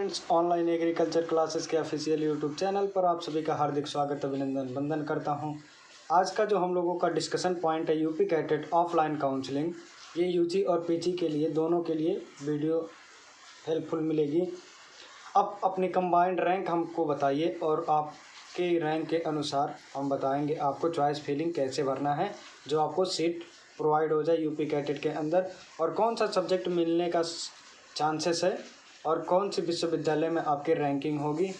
Friends, online agriculture classes के official YouTube channel पर आप सभी का हार्दिक स्वागत अभिनंदन वंदन करता हूं। आज का जो हम लोगों का डिस्कशन पॉइंट है यूपी कैटेट ऑफलाइन काउंसलिंग, ये यूजी और पीजी के लिए दोनों के लिए वीडियो हेल्पफुल मिलेगी। अब अपनी कंबाइंड रैंक हमको बताइए और आपके रैंक के अनुसार हम बताएंगे आपको चॉइस फिलिंग कैसे भरना है, जो आपको सीट प्रोवाइड हो जाए यूपी कैटेट के अंदर, और कौन सा सब्जेक्ट मिलने का चांसेस है और कौन सी विश्वविद्यालय में आपकी रैंकिंग होगी।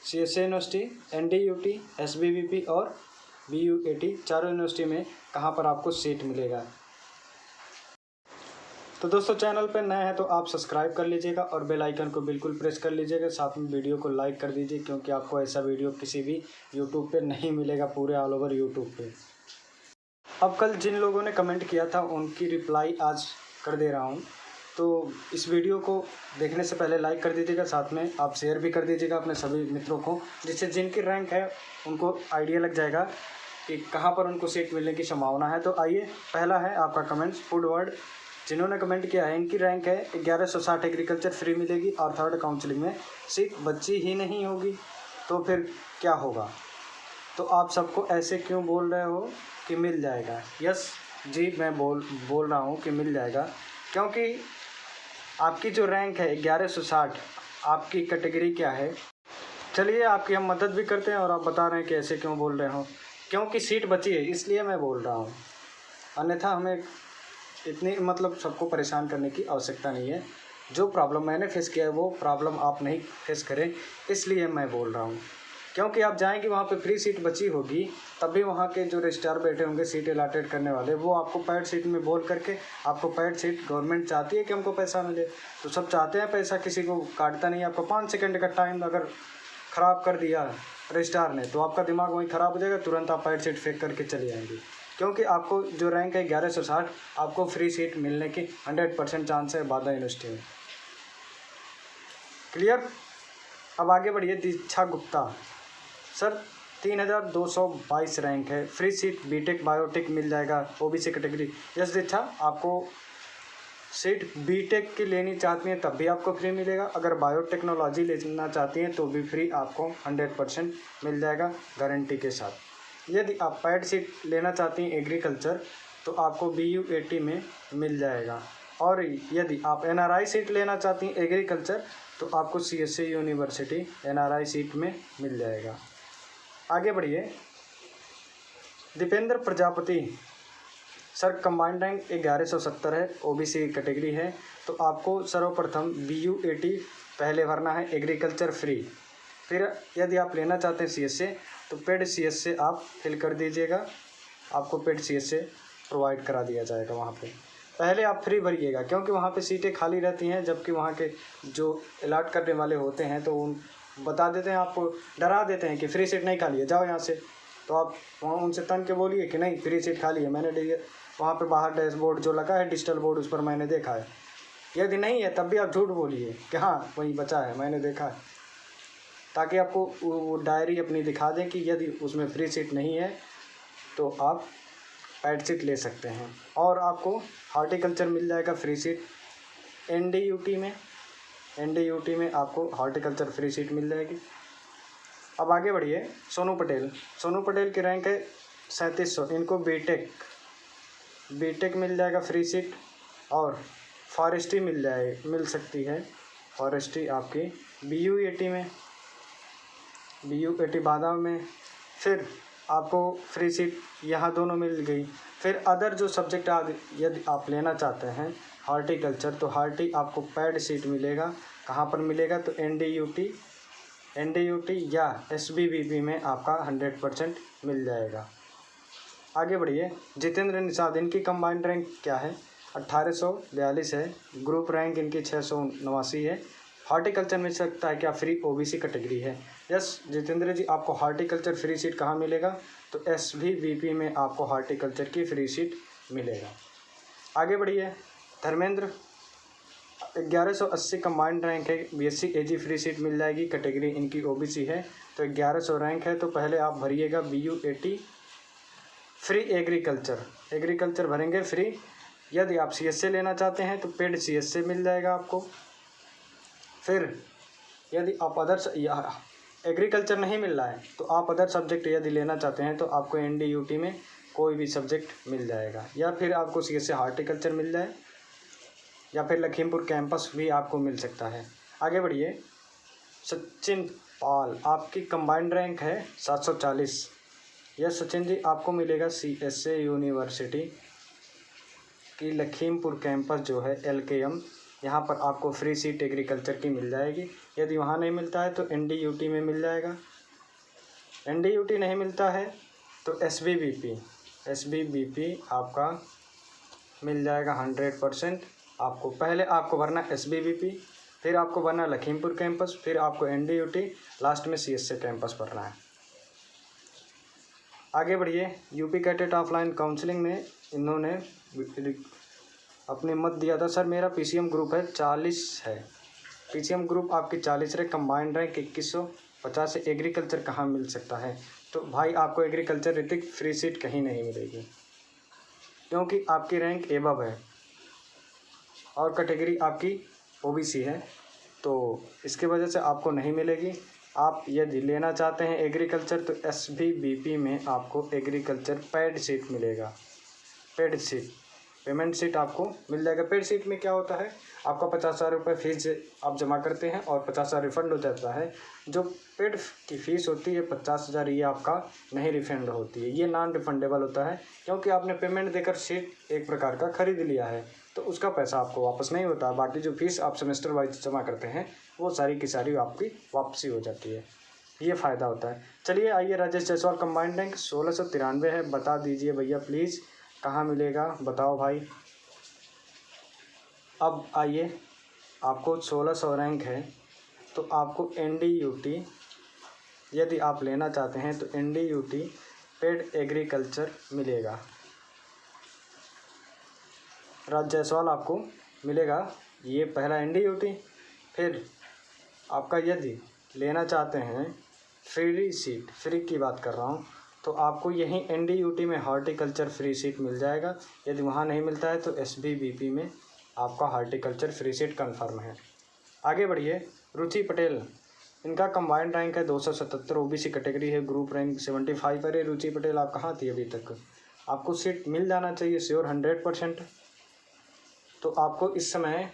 सीएसए यूनिवर्सिटी, एनडीयूटी, एसबीवीपी और बीयूएटी चारों यूनिवर्सिटी में कहाँ पर आपको सीट मिलेगा। तो दोस्तों, चैनल पर नए हैं तो आप सब्सक्राइब कर लीजिएगा और बेल आइकन को बिल्कुल प्रेस कर लीजिएगा। साथ में वीडियो को लाइक कर दीजिए, क्योंकि आपको ऐसा वीडियो किसी भी यूट्यूब पे नहीं मिलेगा, पूरे ऑल ओवर यूट्यूब पे। अब कल जिन लोगों ने कमेंट किया था उनकी रिप्लाई आज कर दे रहा हूँ। तो इस वीडियो को देखने से पहले लाइक कर दीजिएगा, साथ में आप शेयर भी कर दीजिएगा अपने सभी मित्रों को, जिससे जिनकी रैंक है उनको आइडिया लग जाएगा कि कहाँ पर उनको सीट मिलने की संभावना है। तो आइए, पहला है आपका कमेंट्स फूड वर्ड, जिन्होंने कमेंट किया है इनकी रैंक है 1160 एग्रीकल्चर फ्री मिलेगी और थर्ड काउंसलिंग में सीट बची ही नहीं होगी। तो फिर क्या होगा? तो आप सबको ऐसे क्यों बोल रहे हो कि मिल जाएगा? यस जी, मैं बोल रहा हूँ कि मिल जाएगा, क्योंकि आपकी जो रैंक है 1160, आपकी कैटेगरी क्या है? चलिए, आपकी हम मदद भी करते हैं और आप बता रहे हैं कि ऐसे क्यों बोल रहे हो। क्योंकि सीट बची है इसलिए मैं बोल रहा हूँ, अन्यथा हमें इतनी सबको परेशान करने की आवश्यकता नहीं है। जो प्रॉब्लम मैंने फेस किया है वो प्रॉब्लम आप नहीं फेस करें, इसलिए मैं बोल रहा हूँ। क्योंकि आप जाएंगे वहाँ पे फ्री सीट बची होगी, तब भी वहाँ के जो रजिस्ट्रार बैठे होंगे सीट अलाटेड करने वाले, वो आपको पैड सीट में बोल करके, आपको पैड सीट गवर्नमेंट चाहती है कि हमको पैसा मिले, तो सब चाहते हैं पैसा, किसी को काटता नहीं। आपको 5 सेकंड का टाइम अगर ख़राब कर दिया रजिस्ट्रार ने, तो आपका दिमाग वहीं ख़राब हो जाएगा, तुरंत आप पैड सीट फेंक करके चले जाएंगे। क्योंकि आपको जो रैंक है 1160, आपको फ्री सीट मिलने की 100% चांस है बादा यूनिवर्सिटी में। क्लियर? अब आगे बढ़िए। दीक्षा गुप्ता सर, 3222 रैंक है, फ्री सीट बीटेक बायोटेक मिल जाएगा ओबीसी कैटेगरी। यस दीक्षा, आपको सीट बीटेक की लेनी चाहती हैं तब भी आपको फ्री मिलेगा, अगर बायोटेक्नोलॉजी लेना चाहती हैं तो भी फ्री आपको 100% मिल जाएगा गारंटी के साथ। यदि आप पैड सीट लेना चाहती हैं एग्रीकल्चर, तो आपको बीयूएटी में मिल जाएगा, और यदि आप एनआरआई सीट लेना चाहती हैं एग्रीकल्चर, तो आपको सीएसए यूनिवर्सिटी एनआरआई सीट में मिल जाएगा। आगे बढ़िए। Dipendra Prajapati sir, combined rank 1170 है, ओबीसी कैटेगरी है, तो आपको सर्वप्रथम बीयूएटी पहले भरना है, एग्रीकल्चर फ्री। फिर यदि आप लेना चाहते हैं सीएसए, तो पेड सीएसए आप फिल कर दीजिएगा, आपको पेड सीएसए प्रोवाइड करा दिया जाएगा। वहाँ पे पहले आप फ्री भरिएगा, क्योंकि वहाँ पे सीटें खाली रहती हैं, जबकि वहाँ के जो अलाट करने वाले होते हैं तो उन बता देते हैं, आपको डरा देते हैं कि फ्री सीट नहीं खाली है, जाओ यहाँ से। तो आप वहाँ उनसे तन के बोलिए कि नहीं, फ्री सीट खाली है, मैंने वहाँ पे बाहर डैशबोर्ड जो लगा है डिजिटल बोर्ड, उस पर मैंने देखा है। यदि नहीं है तब भी आप झूठ बोलिए कि हाँ वहीं बचा है, मैंने देखा है, ताकि आपको वो डायरी अपनी दिखा दें कि यदि उसमें फ्री सीट नहीं है तो आप पैड सीट ले सकते हैं। और आपको हॉर्टिकल्चर मिल जाएगा फ्री सीट एनडीयूटी में आपको हॉर्टिकल्चर फ्री सीट मिल जाएगी। अब आगे बढ़िए। सोनू पटेल की रैंक है 3700, इनको बीटेक मिल जाएगा फ्री सीट, और फॉरेस्ट्री मिल सकती है, फॉरेस्ट्री आपकी बीयूएटी बादाम में। फिर आपको फ्री सीट यहाँ दोनों मिल गई। फिर अदर जो सब्जेक्ट यदि आप लेना चाहते हैं हॉर्टिकल्चर, तो आपको पैड सीट मिलेगा। कहाँ पर मिलेगा? तो एनडीयूटी या एसबीवीपी में आपका 100% मिल जाएगा। आगे बढ़िए। जितेंद्र निषाद, इनकी कंबाइंड रैंक क्या है? 1842 है, ग्रुप रैंक इनकी 689 है। हॉर्टिकल्चर मिल सकता है क्या? फ्री ओबीसी कैटेगरी है। यस जितेंद्र जी, आपको हॉर्टिकल्चर फ्री सीट कहाँ मिलेगा? तो एसबीवीपी में आपको हॉर्टिकल्चर की फ्री सीट मिलेगा। आगे बढ़िए। धर्मेंद्र, 1180 कंबाइंड रैंक है, बीएससी एजी फ्री सीट मिल जाएगी, कैटेगरी इनकी ओबीसी है, तो 1100 रैंक है। तो पहले आप भरिएगा बीयूएटी फ्री एग्रीकल्चर भरेंगे फ्री। यदि आप सीएसए लेना चाहते हैं तो पेड सीएसए मिल जाएगा आपको। फिर यदि आप एग्रीकल्चर नहीं मिल रहा है तो आप अदर सब्जेक्ट यदि लेना चाहते हैं तो आपको NDUT में कोई भी सब्जेक्ट मिल जाएगा, या फिर आपको CSA हार्टिकल्चर मिल जाए, या फिर लखीमपुर कैंपस भी आपको मिल सकता है। आगे बढ़िए। सचिन पाल, आपकी कंबाइंड रैंक है 740। यह सचिन जी आपको मिलेगा CSA यूनिवर्सिटी की लखीमपुर कैंपस जो है LKM, यहाँ पर आपको फ्री सीट एग्रीकल्चर की मिल जाएगी। यदि वहाँ नहीं मिलता है तो NDUT में मिल जाएगा। NDUT नहीं मिलता है तो SBBP आपका मिल जाएगा 100%। आपको पहले आपको भरना SBBP, फिर आपको भरना लखीमपुर कैंपस, फिर आपको NDUT, लास्ट में CSA कैंपस भरना है। आगे बढ़िए। यूपी कैडेट ऑफलाइन काउंसलिंग में इन्होंने अपने मत दिया था, सर मेरा PCM ग्रुप है 40 है, PCM ग्रुप आपकी 40 रहे, कंबाइंड रैंक 2150 से एग्रीकल्चर कहाँ मिल सकता है। तो भाई आपको एग्रीकल्चर ऋतिक फ्री सीट कहीं नहीं मिलेगी, क्योंकि आपकी रैंक एबव है और कैटेगरी आपकी OBC है, तो इसके वजह से आपको नहीं मिलेगी। आप यदि लेना चाहते हैं एग्रीकल्चर तो SBBP में आपको एग्रीकल्चर पेड सीट मिलेगा। पेड सीट, पेमेंट सीट आपको मिल जाएगा। पेड सीट में क्या होता है, आपका 50,000 रुपये फीस आप जमा करते हैं और 50,000 रिफंड हो जाता है। जो पेड की फ़ीस होती है 50,000, ये आपका नहीं रिफंड होती है, ये नॉन रिफंडेबल होता है, क्योंकि आपने पेमेंट देकर सीट एक प्रकार का खरीद लिया है, तो उसका पैसा आपको वापस नहीं होता। बाकी जो फीस आप सेमेस्टर वाइज जमा करते हैं वो सारी की सारी आपकी वापसी हो जाती है, ये फ़ायदा होता है। चलिए आइए, राजेश जायसवाल कंबाइंड रैंक 1693 है, बता दीजिए भैया प्लीज़ कहाँ मिलेगा, बताओ भाई। अब आइए, आपको 1600 रैंक है तो आपको NDUT यदि आप लेना चाहते हैं तो NDUT पेड एग्रीकल्चर मिलेगा। राज जायसवाल आपको मिलेगा ये पहला NDUT। फिर आपका यदि लेना चाहते हैं फ्री सीट, फ्री की बात कर रहा हूँ, तो आपको यहीं NDUT में हार्टिकल्चर फ्री सीट मिल जाएगा। यदि वहाँ नहीं मिलता है तो SBBP में आपका हार्टिकल्चर फ्री सीट कन्फर्म है। आगे बढ़िए। रुचि पटेल, इनका कंबाइंड रैंक है 277, OBC कैटेगरी है, ग्रुप रैंक 75 है। रुचि पटेल आप कहाँ थी अभी तक, आपको सीट मिल जाना चाहिए श्योर 100%। तो आपको इस समय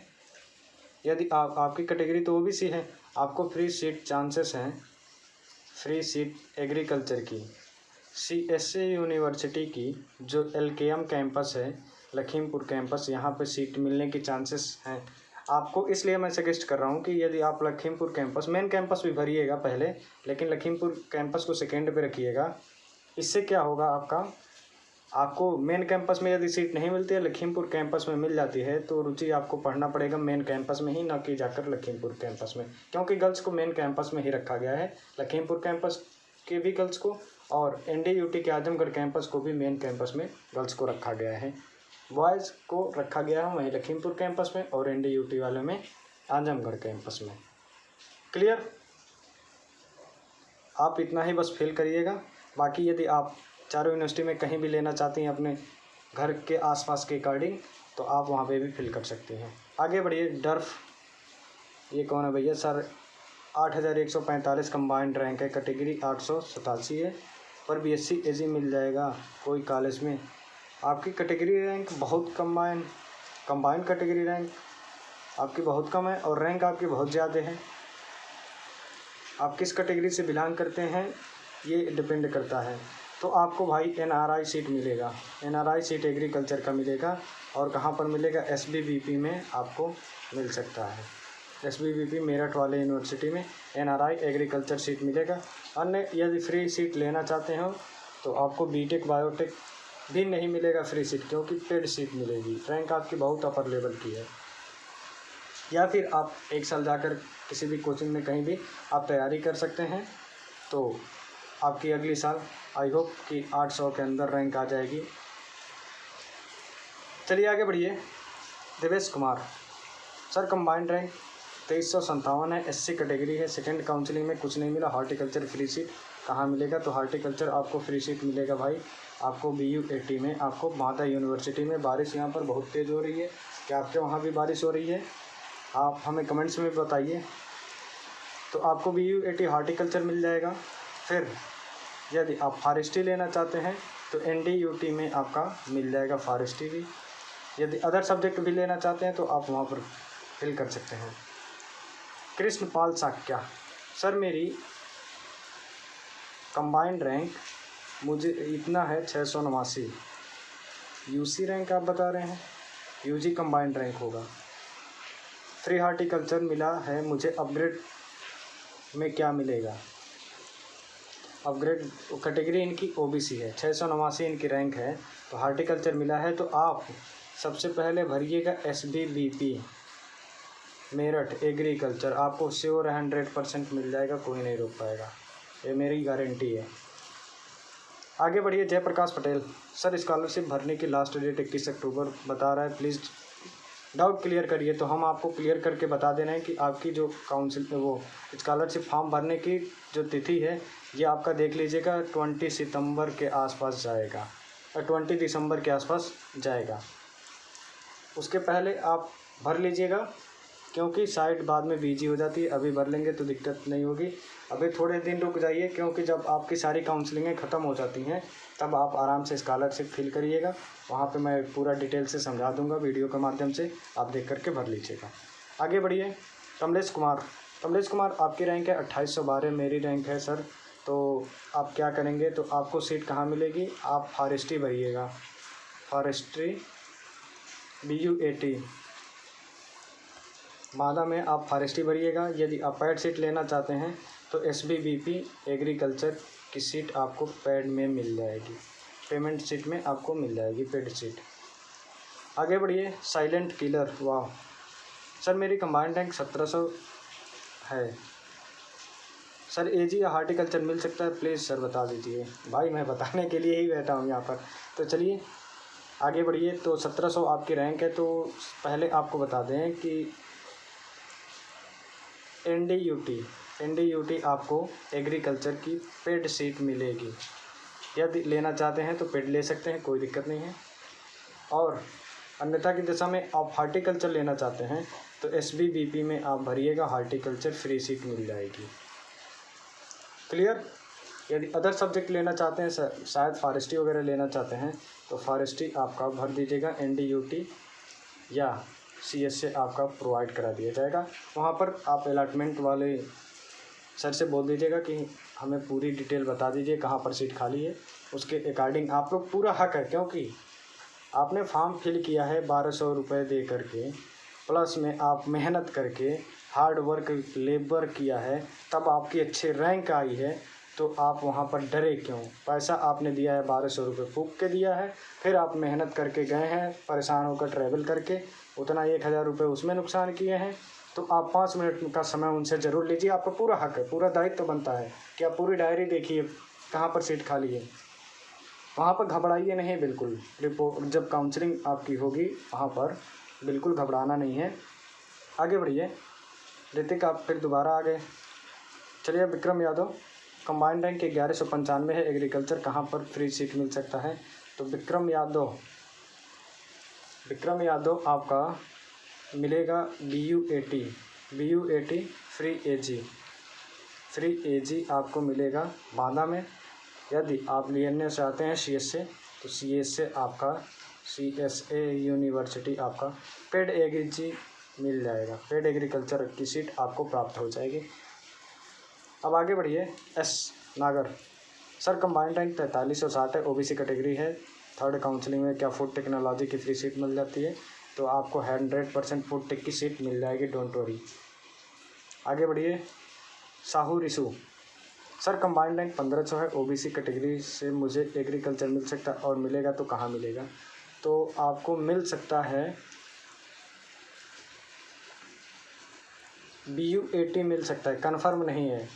यदि आपकी कैटेगरी तो OBC है, आपको फ्री सीट चांसेस हैं, फ्री सीट एग्रीकल्चर की CSA यूनिवर्सिटी की जो LKM कैंपस है, लखीमपुर कैंपस, यहाँ पे सीट मिलने की चांसेस हैं। आपको इसलिए मैं सजेस्ट कर रहा हूँ कि यदि आप लखीमपुर कैंपस, मेन कैंपस भी भरिएगा पहले, लेकिन लखीमपुर कैंपस को सेकेंड पे रखिएगा। इससे क्या होगा, आपको मेन कैंपस में यदि सीट नहीं मिलती है, लखीमपुर कैंपस में मिल जाती है, तो रुचि आपको पढ़ना पड़ेगा मेन कैंपस में ही, ना कि जाकर लखीमपुर कैंपस में, क्योंकि गर्ल्स को मेन कैंपस में ही रखा गया है, लखीमपुर कैंपस के भी गर्ल्स को और NDUT के आजमगढ़ कैंपस को भी मेन कैंपस में गर्ल्स को रखा गया है। बॉयज़ को रखा गया है वहीं लखीमपुर कैंपस में और NDUT वाले में आजमगढ़ कैंपस में। क्लियर, आप इतना ही बस फिल करिएगा। बाकी यदि आप चारों यूनिवर्सिटी में कहीं भी लेना चाहती हैं अपने घर के आसपास के अकॉर्डिंग, तो आप वहाँ पे भी फिल कर सकती हैं। आगे बढ़िए। डर्फ, ये कौन है भैया, सर 8145 कंबाइंड रैंक है, कैटेगरी 887 है, पर BSc AG मिल जाएगा कोई कॉलेज में। आपकी कैटेगरी रैंक बहुत कंबाइंड कैटेगरी रैंक आपकी बहुत कम है और रैंक आपकी बहुत ज़्यादा है। आप किस कैटेगरी से बिलोंग करते हैं ये डिपेंड करता है। तो आपको भाई NRI सीट मिलेगा, NRI सीट एग्रीकल्चर का मिलेगा। और कहाँ पर मिलेगा, SBBP में आपको मिल सकता है, SBBP मेरठ वाले यूनिवर्सिटी में NRI एग्रीकल्चर सीट मिलेगा। अन्य यदि फ्री सीट लेना चाहते हो तो आपको BTech बायोटेक भी नहीं मिलेगा फ्री सीट, क्योंकि पेड सीट मिलेगी, रैंक आपकी बहुत अपर लेवल की है। या फिर आप एक साल जाकर किसी भी कोचिंग में कहीं भी आप तैयारी कर सकते हैं, तो आपकी अगली साल आई होप कि 800 के अंदर रैंक आ जाएगी। चलिए आगे बढ़िए। Devesh Kumar, sir combined rank 2357 है, SC कैटेगरी है, सेकंड काउंसलिंग में कुछ नहीं मिला, हार्टिकल्चर फ्री सीट कहाँ मिलेगा, तो हार्टिकल्चर आपको फ्री सीट मिलेगा भाई, आपको BU80 में, आपको माता यूनिवर्सिटी में। बारिश यहाँ पर बहुत तेज़ हो रही है, क्या आपके वहाँ भी बारिश हो रही है, आप हमें कमेंट्स में बताइए। तो आपको BU80 हॉर्टिकल्चर मिल जाएगा। फिर यदि आप फॉरेस्ट्री लेना चाहते हैं तो NDUT में आपका मिल जाएगा फॉरेस्ट्री भी। यदि अदर सब्जेक्ट भी लेना चाहते हैं तो आप वहाँ पर फिल कर सकते हैं। कृष्णपाल साक्या, सर मेरी कंबाइंड रैंक मुझे इतना है 689। UC रैंक आप बता रहे हैं, UG कंबाइंड रैंक होगा। फ्री हॉर्टिकल्चर मिला है मुझे, अपग्रेड में क्या मिलेगा? अपग्रेड कैटेगरी इनकी OBC है, 689 इनकी रैंक है, तो हॉर्टिकल्चर मिला है। तो आप सबसे पहले भरिएगा SBBP मेरठ एग्रीकल्चर, आपको श्योर 100% मिल जाएगा, कोई नहीं रोक पाएगा, ये मेरी गारंटी है। आगे बढ़िए। जयप्रकाश पटेल, सर स्कॉलरशिप भरने की लास्ट डेट 21 अक्टूबर बता रहा है, प्लीज़ डाउट क्लियर करिए। तो हम आपको क्लियर करके बता दे रहे हैं कि आपकी जो काउंसिल वो स्कॉलरशिप फॉर्म भरने की जो तिथि है ये आपका देख लीजिएगा 20 सितंबर के आसपास जाएगा, और 20 दिसंबर के आसपास जाएगा। उसके पहले आप भर लीजिएगा, क्योंकि साइट बाद में बिजी हो जाती है। अभी भर लेंगे तो दिक्कत नहीं होगी, अभी थोड़े दिन रुक जाइए, क्योंकि जब आपकी सारी काउंसलिंगें ख़त्म हो जाती हैं तब आप आराम से स्कॉलरशिप फिल करिएगा। वहाँ पे मैं पूरा डिटेल से समझा दूंगा वीडियो के माध्यम से, आप देख करके भर लीजिएगा। आगे बढ़िए। कमलेश कुमार आपकी रैंक है 2812, मेरी रैंक है सर। तो आप क्या करेंगे, तो आपको सीट कहाँ मिलेगी, आप फॉरेस्ट्री भरिएगा, फॉरेस्ट्री BU80 मादा में आप फॉरेस्ट्री भरिएगा। यदि आप पैड सीट लेना चाहते हैं तो SBBP एग्रीकल्चर की सीट आपको पैड में मिल जाएगी, पेमेंट सीट में आपको मिल जाएगी पेड सीट। आगे बढ़िए। साइलेंट किलर, वाह सर मेरी कंबाइंड रैंक 1700 है सर, AG या हॉर्टिकल्चर मिल सकता है, प्लीज़ सर बता दीजिए। भाई मैं बताने के लिए ही बैठा हूँ यहाँ पर। तो चलिए आगे बढ़िए। तो 1700 आपकी रैंक है। तो पहले आपको बता दें कि NDUT आपको एग्रीकल्चर की पेड सीट मिलेगी। यदि लेना चाहते हैं तो पेड ले सकते हैं, कोई दिक्कत नहीं है। और अन्यथा की दिशा में आप हॉर्टिकल्चर लेना चाहते हैं तो SBBP में आप भरिएगा, हॉर्टिकल्चर फ्री सीट मिल जाएगी। क्लियर। यदि अदर सब्जेक्ट लेना चाहते हैं, शायद फॉरेस्ट्री वगैरह लेना चाहते हैं, तो फॉरेस्ट्री आपका भर दीजिएगा, NDUT या CSA आपका प्रोवाइड करा दिया जाएगा। वहाँ पर आप अलॉटमेंट वाले सर से बोल दीजिएगा कि हमें पूरी डिटेल बता दीजिए कहाँ पर सीट खाली है, उसके अकॉर्डिंग आप लोग पूरा हक है, क्योंकि आपने फॉर्म फिल किया है 1200 रुपये दे करके, प्लस में आप मेहनत करके हार्ड वर्क लेबर किया है, तब आपकी अच्छी रैंक आई है। तो आप वहाँ पर डरे क्यों? पैसा आपने दिया है 1200 रुपये फूक के दिया है, फिर आप मेहनत करके गए हैं, परेशान होकर ट्रैवल करके उतना 1000 रुपये उसमें नुकसान किए हैं। तो आप 5 मिनट का समय उनसे ज़रूर लीजिए, आपका पूरा हक है, पूरा दायित्व बनता है कि आप पूरी डायरी देखिए कहाँ पर सीट खाली है। वहाँ पर घबराइए नहीं बिल्कुल। रिपोर्ट जब काउंसलिंग आपकी होगी वहाँ पर बिल्कुल घबराना नहीं है। आगे बढ़िए। ऋतिक आप फिर दोबारा आ गए। चलिए। विक्रम यादव, कंबाइंड रैंक 1195 है, एग्रीकल्चर कहाँ पर फ्री सीट मिल सकता है? तो विक्रम यादव आपका मिलेगा BU80 फ्री AG आपको मिलेगा बांदा में। यदि आप लेना चाहते हैं CSA तो CSA यूनिवर्सिटी आपका पेड एग्री मिल जाएगा, पेड एग्रीकल्चर की सीट आपको प्राप्त हो जाएगी। अब आगे बढ़िए। S नागर, सर कंबाइंड रैंक 4360 है, OBC कैटेगरी है, थर्ड काउंसलिंग में क्या फूड टेक्नोलॉजी की फ्री सीट मिल जाती है? तो आपको 100% फूड टेक की सीट मिल जाएगी, डोंट वरी। आगे बढ़िए। Sahu Risu, sir combined rank 1500 है, OBC कैटेगरी से मुझे एग्रीकल्चर मिल सकता है, और मिलेगा तो कहाँ मिलेगा? तो आपको मिल सकता है BU80 मिल सकता है, कन्फर्म नहीं है।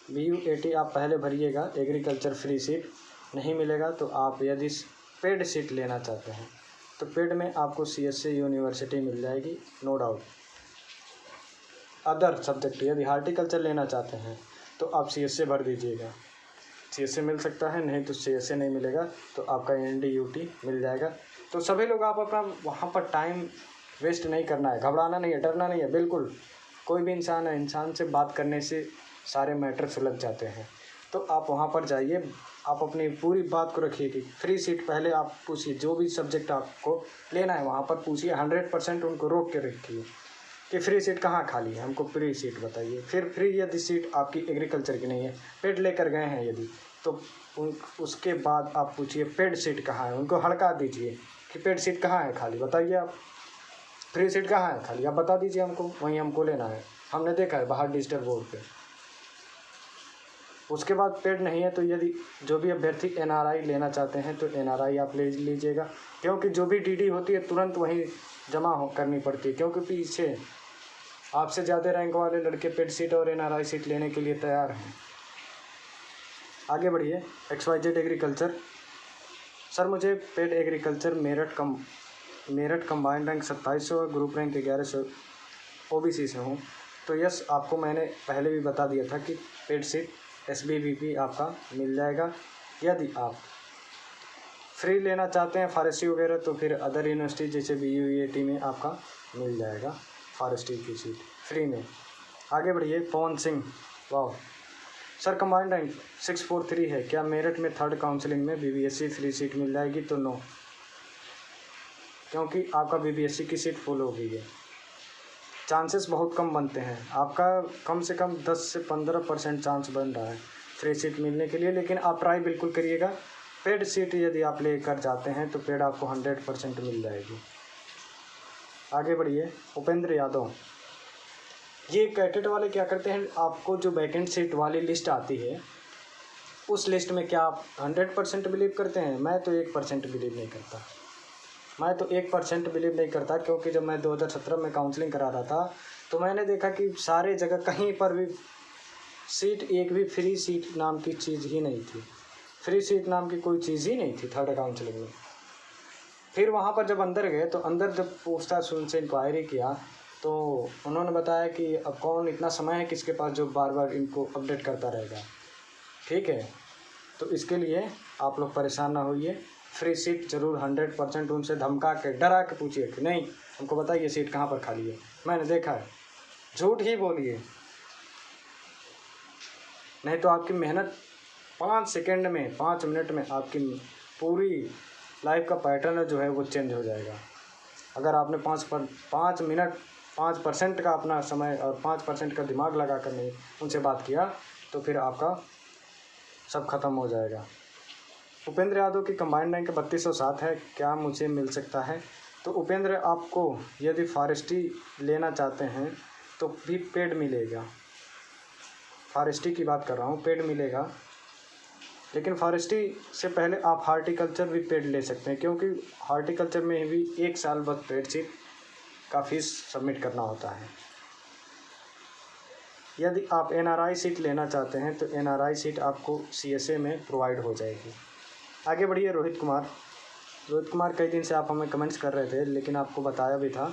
BU80 आप पहले भरिएगा, एग्रीकल्चर फ्री सीट नहीं मिलेगा तो आप यदि पेड सीट लेना चाहते हैं तो पेड में आपको CSA यूनिवर्सिटी मिल जाएगी, नो डाउट। अदर सब्जेक्ट यदि हॉर्टिकल्चर लेना चाहते हैं तो आप CSA भर दीजिएगा, CSA मिल सकता है, नहीं तो CSA नहीं मिलेगा तो आपका NDUT मिल जाएगा। तो सभी लोग आप अपना वहाँ पर टाइम वेस्ट नहीं करना है, घबराना नहीं है, डरना नहीं है बिल्कुल। कोई भी इंसान है, इंसान से बात करने से सारे मैटर सुलझ जाते हैं। तो आप वहाँ पर जाइए, आप अपनी पूरी बात को रखिए कि फ्री सीट पहले आप पूछिए, जो भी सब्जेक्ट आपको लेना है वहाँ पर पूछिए, 100% उनको रोक के रखिए कि फ्री सीट कहाँ खाली है, हमको फ्री सीट बताइए। फिर फ्री यदि सीट आपकी एग्रीकल्चर की नहीं है, पेड लेकर गए हैं यदि, तो उसके बाद आप पूछिए पेड सीट कहाँ है, उनको हड़का दीजिए कि पेड सीट कहाँ है खाली, बताइए आप फ्री सीट कहाँ है खाली, आप बता दीजिए हमको, वहीं हमको लेना है, हमने देखा है बाहर डिजिटल बोर्ड पे। उसके बाद पेड नहीं है तो यदि जो भी अभ्यर्थी एनआरआई लेना चाहते हैं तो एनआरआई आप ले लीजिएगा, क्योंकि जो भी डीडी होती है तुरंत वहीं जमा करनी पड़ती है, क्योंकि पीछे आपसे ज़्यादा रैंक वाले लड़के पेड सीट और एनआरआई सीट लेने के लिए तैयार हैं। आगे बढ़िए। XYZ agriculture. सर मुझे paid agriculture Meerut combined rank 2700, group rank 1100, OBC से हूँ। तो यस, आपको मैंने पहले भी बता दिया था कि पेड सीट SBVP आपका मिल जाएगा। यदि आप फ्री लेना चाहते हैं फॉरेस्ट्री वगैरह तो फिर अदर यूनिवर्सिटी जैसे BUEAT में आपका मिल जाएगा फॉरेस्ट्री की सीट फ्री में। आगे बढ़िए। पवन सिंह। वाह सर, कंबाइंड रैंक 643 है, क्या मेरठ में थर्ड काउंसलिंग में BBSC फ्री सीट मिल जाएगी? तो नो, क्योंकि आपका BBSC की सीट फुल हो गई है। चांसेस बहुत कम बनते हैं, आपका कम से कम 10 से 15% चांस बन रहा है फ्री सीट मिलने के लिए, लेकिन आप ट्राई बिल्कुल करिएगा। पेड सीट यदि आप लेकर जाते हैं तो पेड आपको 100% मिल जाएगी। आगे बढ़िए। उपेंद्र यादव। ये कैटेट वाले क्या करते हैं, आपको जो वैकेंट सीट वाली लिस्ट आती है उस लिस्ट में क्या आप 100% बिलीव करते हैं? मैं तो 1% बिलीव नहीं करता। मैं तो 1% बिलीव नहीं करता, क्योंकि जब मैं 2017 में काउंसलिंग करा रहा था तो मैंने देखा कि सारे जगह कहीं पर भी सीट, एक भी फ्री सीट नाम की चीज़ ही नहीं थी। फ्री सीट नाम की कोई चीज़ ही नहीं थी थर्ड काउंसलिंग में। फिर वहाँ पर जब अंदर गए तो अंदर जब पूछताछ उनसे इंक्वायरी किया तो उन्होंने बताया कि अब कौन इतना समय है किसके पास जो बार बार इनको अपडेट करता रहेगा। ठीक है, तो इसके लिए आप लोग परेशान ना होइए, फ्री सीट ज़रूर 100% उनसे धमका के डरा के पूछिए कि नहीं हमको बताइए सीट कहाँ पर खाली है, मैंने देखा है। झूठ ही बोलिए, नहीं तो आपकी मेहनत 5 सेकंड में, 5 मिनट में आपकी पूरी लाइफ का पैटर्न जो है वो चेंज हो जाएगा। अगर आपने 5 मिनट 5% का अपना समय और 5% का दिमाग लगा कर नहीं उनसे बात किया तो फिर आपका सब खत्म हो जाएगा। उपेंद्र यादव की कंबाइंड रैंक 3207 है, क्या मुझे मिल सकता है? तो उपेंद्र, आपको यदि फॉरेस्ट्री लेना चाहते हैं तो भी पेड मिलेगा। फॉरेस्ट्री की बात कर रहा हूँ, पेड मिलेगा, लेकिन फॉरेस्ट्री से पहले आप हार्टिकल्चर भी पेड ले सकते हैं, क्योंकि हार्टिकल्चर में भी 1 साल बाद पेड सीट का फीस सबमिट करना होता है। यदि आप एनआरआई सीट लेना चाहते हैं तो एनआरआई सीट आपको CSA में प्रोवाइड हो जाएगी। आगे बढ़िए। रोहित कुमार, कई दिन से आप हमें कमेंट्स कर रहे थे लेकिन आपको बताया भी था,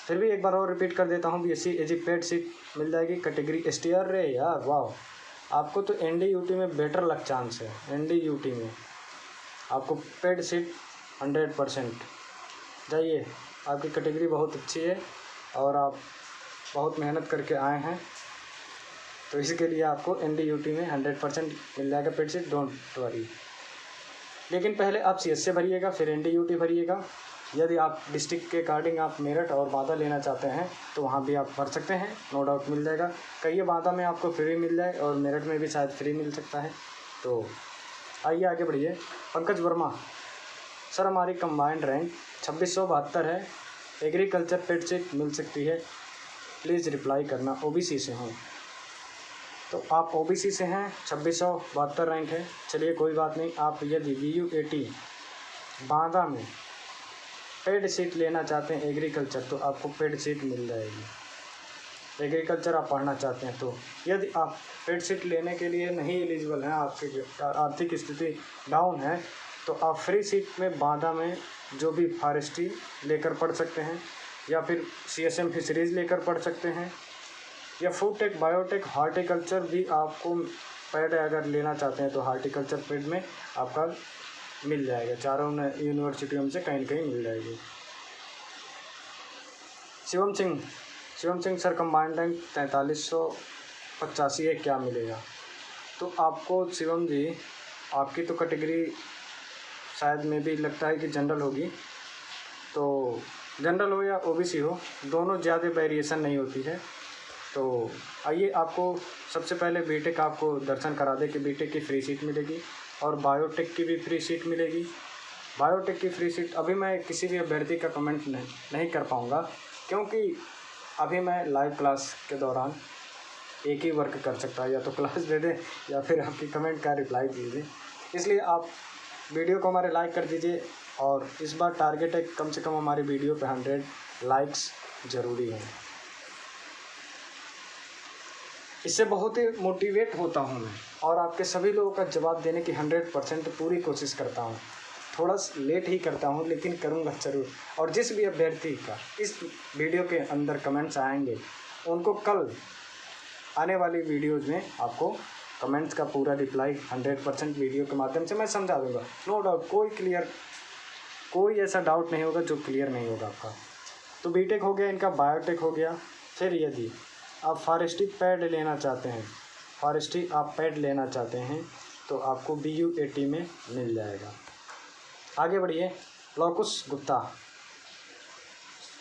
फिर भी एक बार और रिपीट कर देता हूँ। BSc AG पेड सीट मिल जाएगी कैटेगरी STR। रे यार वाह, आपको तो NDUT में बेटर लक चांस है। NDUT में आपको पेड सीट 100%। जाइए, आपकी कैटेगरी बहुत अच्छी है और आप बहुत मेहनत करके आए हैं, तो इसके लिए आपको NDUT में 100% मिल जाएगा पेड सीट, डोंट वरी। लेकिन पहले आप CSA भरिएगा, फिर NDUT भरिएगा। यदि आप डिस्ट्रिक्ट के अकॉर्डिंग आप मेरठ और बांदा लेना चाहते हैं तो वहाँ भी आप भर सकते हैं, नो डाउट मिल जाएगा। कहीं बांदा में आपको फ्री मिल जाए और मेरठ में भी शायद फ्री मिल सकता है। तो आइए आगे बढ़िए। पंकज वर्मा। सर, हमारी कंबाइंड रैंक 2672 है, एग्रीकल्चर पेड सीट मिल सकती है, प्लीज़ रिप्लाई करना। OBC से हूँ। तो आप OBC से हैं, 2672 रैंक है। चलिए कोई बात नहीं, आप यदि BUAT बांदा में पेड सीट लेना चाहते हैं एग्रीकल्चर तो आपको पेड सीट मिल जाएगी। एग्रीकल्चर आप पढ़ना चाहते हैं तो यदि आप पेड सीट लेने के लिए नहीं एलिजिबल हैं, आपकी आर्थिक स्थिति डाउन है, तो आप फ्री सीट में बांदा में जो भी फॉरेस्ट्री लेकर पढ़ सकते हैं, या फिर CSM फिशरीज़ लेकर पढ़ सकते हैं, या फूड टेक, बायोटेक, हार्टिकल्चर भी आपको पेड अगर लेना चाहते हैं तो हार्टिकल्चर पेड में आपका मिल जाएगा। चारों यूनिवर्सिटियों में से कहीं न कहीं मिल जाएगी। Shivam Singh sir combined rank 4385 है, क्या मिलेगा? तो आपको शिवम जी, आपकी तो कैटेगरी शायद में भी लगता है कि जनरल होगी, तो जनरल हो या ओबीसी हो, दोनों ज़्यादा वेरिएशन नहीं होती है। तो आइए आपको सबसे पहले बीटेक आपको दर्शन करा दे कि बीटेक की फ्री सीट मिलेगी और बायोटेक की भी फ्री सीट मिलेगी। बायोटेक की फ्री सीट अभी मैं किसी भी अभ्यर्थी का कमेंट नहीं कर पाऊँगा, क्योंकि अभी मैं लाइव क्लास के दौरान एक ही वर्क कर सकता है, या तो क्लास दे दें या फिर आपकी कमेंट का रिप्लाई दीजिए। इसलिए आप वीडियो को हमारे लाइक कर दीजिए, और इस बार टारगेट है कम से कम हमारी वीडियो पे 100 लाइक्स ज़रूरी हैं। इससे बहुत ही मोटिवेट होता हूँ मैं, और आपके सभी लोगों का जवाब देने की 100% पूरी कोशिश करता हूँ। थोड़ा लेट ही करता हूँ, लेकिन करूँगा ज़रूर। और जिस भी अभ्यर्थी का इस वीडियो के अंदर कमेंट्स आएंगे, उनको कल आने वाली वीडियोज़ में आपको कमेंट्स का पूरा रिप्लाई 100% वीडियो के माध्यम से मैं समझा दूँगा। नो डाउट, कोई ऐसा डाउट नहीं होगा जो क्लियर नहीं होगा आपका। तो बीटेक हो गया इनका, बायोटेक हो गया। फिर यदि आप फॉरेस्ट्री पैड लेना चाहते हैं, तो आपको BUAT में मिल जाएगा। आगे बढ़िए, लोकुस गुप्ता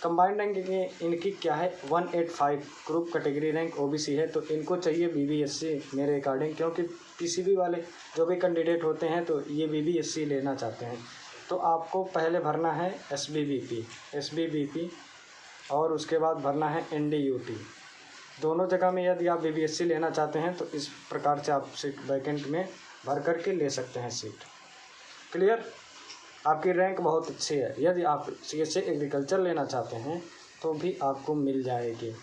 कंबाइंड रैंक इनकी क्या है 185, ग्रुप कैटेगरी रैंक OBC है, तो इनको चाहिए BBSC मेरे अकॉर्डिंग, क्योंकि PCB वाले जो भी कैंडिडेट होते हैं तो ये BBSC लेना चाहते हैं। तो आपको पहले भरना है SBBP और उसके बाद भरना है NDUT। दोनों जगह में यदि आप BBSC लेना चाहते हैं तो इस प्रकार से आप सीट वैकेंट में भर करके ले सकते हैं सीट। क्लियर? आपकी रैंक बहुत अच्छी है। यदि आप CSA एग्रीकल्चर लेना चाहते हैं तो भी आपको मिल जाएगी।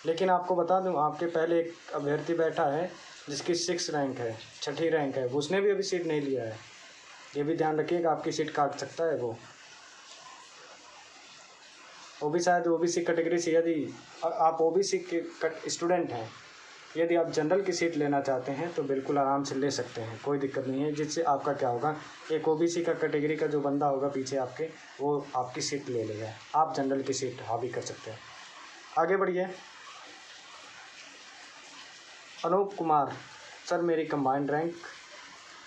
लेकिन आपको बता दूं, आपके पहले एक अभ्यर्थी बैठा है जिसकी 6 रैंक है, 6ठी रैंक है, उसने भी अभी सीट नहीं लिया है। ये भी ध्यान रखिएगा, आपकी सीट काट सकता है वो भी शायद OBC कैटेगरी से। यदि आप OBC के स्टूडेंट हैं, यदि आप जनरल की सीट लेना चाहते हैं तो बिल्कुल आराम से ले सकते हैं, कोई दिक्कत नहीं है। जिससे आपका क्या होगा, एक OBC का कैटेगरी का जो बंदा होगा पीछे आपके, वो आपकी सीट ले लेगा, आप जनरल की सीट हावी कर सकते हैं। आगे बढ़िए, अनूप कुमार सर, मेरी कंबाइंड रैंक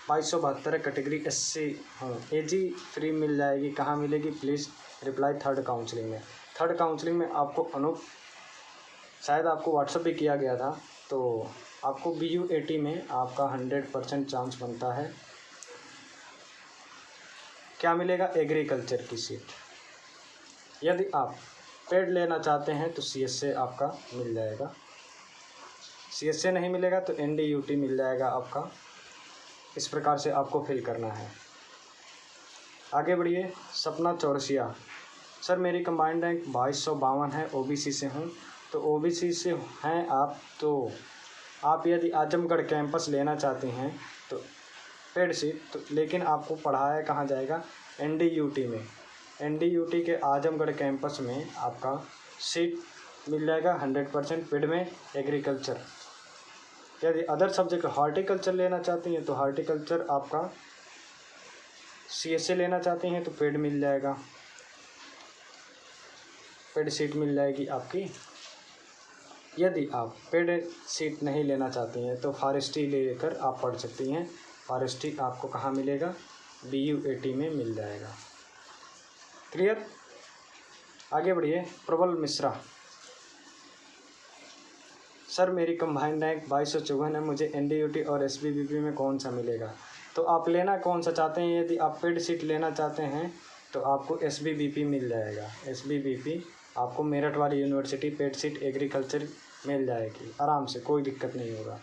2272 कैटेगरी SC हूँ, AG फ्री मिल जाएगी, कहाँ मिलेगी? प्लीज़ रिप्लाई 3rd काउंसलिंग में। 3rd काउंसलिंग में आपको अनूप, शायद आपको व्हाट्सअप भी किया गया था, तो आपको BUAT में आपका 100% चांस बनता है। क्या मिलेगा? एग्रीकल्चर की सीट। यदि आप पेड लेना चाहते हैं तो CSA आपका मिल जाएगा, CSA नहीं मिलेगा तो NDUT मिल जाएगा आपका। इस प्रकार से आपको फिल करना है। आगे बढ़िए, सपना चौरसिया सर, मेरी कंबाइंड रैंक 2252 है, OBC से हूँ। तो OBC से हैं आप, तो आप यदि आजमगढ़ कैंपस लेना चाहते हैं तो पेड सीट, तो लेकिन आपको पढ़ाया कहाँ जाएगा? NDUT में। NDUT के आजमगढ़ कैंपस में आपका सीट मिल जाएगा 100% पेड में एग्रीकल्चर। यदि अदर सब्जेक्ट हॉर्टिकल्चर लेना चाहती हैं तो हॉर्टिकल्चर आपका CSA लेना चाहती हैं तो पेड मिल जाएगा, पेड सीट मिल जाएगी आपकी। यदि आप पेड सीट नहीं लेना चाहती हैं तो फॉरेस्ट्री लेकर आप पढ़ सकती हैं। फॉरेस्ट्री आपको कहाँ मिलेगा? BUAT में मिल जाएगा। क्लियर? आगे बढ़िए, प्रबल मिश्रा सर, मेरी कंबाइंड रैंक 2254 है, मुझे NDUT और SBBP में कौन सा मिलेगा? तो आप लेना कौन सा चाहते हैं? यदि आप पेड सीट लेना चाहते हैं तो आपको SBBP मिल जाएगा। SBBP आपको मेरठ वाली यूनिवर्सिटी पेड सीट एग्रीकल्चर मिल जाएगी आराम से, कोई दिक्कत नहीं होगा।